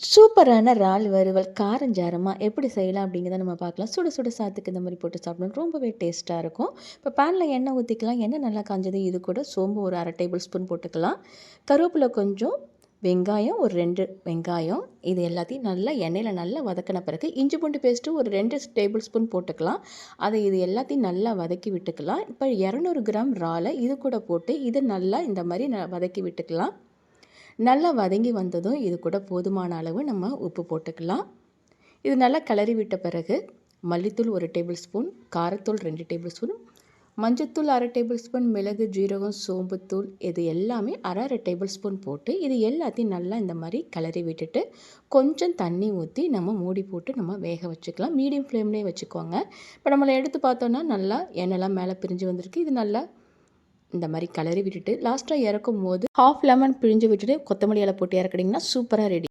சூப்பரான இறால் வறுவல் காரஞ்சாரமா எப்படி செய்யலாம் அப்படிங்கிறத நம்ம பார்க்கலாம். சுட சுட சாதத்துக்கு இந்த மாதிரி போட்டு சாப்பிடணும். ரொம்பவே டேஸ்ட்டாக இருக்கும். இப்போ பேனில் எண்ணெய் ஊற்றிக்கலாம். எண்ணெய் நல்லா காஞ்சது. இது கூட சோம்பு ஒரு 1/2 டேபிள் ஸ்பூன் போட்டுக்கலாம். கருவேப்பிலை கொஞ்சம், வெங்காயம் ஒரு 2 வெங்காயம். இது எல்லாத்தையும் நல்லா எண்ணெயில் நல்லா வதக்கின பிறகு இஞ்சி பூண்டு பேஸ்ட்டு ஒரு 2 டேபிள் ஸ்பூன் போட்டுக்கலாம். இது எல்லாத்தையும் நல்லா வதக்கி விட்டுக்கலாம். இப்போ 200 கிராம் இறாலை இது கூட போட்டு இது நல்லா இந்த மாதிரி வதக்கி விட்டுக்கலாம். நல்லா வதங்கி வந்ததும் இது கூட போதுமான அளவு நம்ம உப்பு போட்டுக்கலாம். இது நல்லா கிளறி விட்ட பிறகு மல்லித்தூள் 1 டேபிள் ஸ்பூன், காரத்தூள் 2 டேபிள் ஸ்பூன், மஞ்சத்தூள் 1/2 டேபிள் ஸ்பூன், மிளகு, ஜீரகம், சோம்புத்தூள் இது எல்லாமே 1/2 டேபிள் ஸ்பூன் போட்டு இது எல்லாத்தையும் நல்லா இந்த மாதிரி கிளறி விட்டுட்டு கொஞ்சம் தண்ணி ஊற்றி நம்ம மூடி போட்டு நம்ம வேக வச்சுக்கலாம். மீடியம் ஃப்ளேம்லேயே வச்சுக்கோங்க. இப்போ நம்மளை எடுத்து பார்த்தோன்னா நல்லா எண்ணெய்லாம் மேலே பிரிஞ்சு வந்திருக்கு. இது நல்லா இந்த மாதிரி கிளறி விட்டுட்டு லாஸ்ட்டாக இறக்கும் போது 1/2 லெமன் பிழிஞ்சு விட்டுட்டு கொத்தமல்லி இலை போட்டு இறக்குனீங்கன்னா சூப்பராக ரெடி.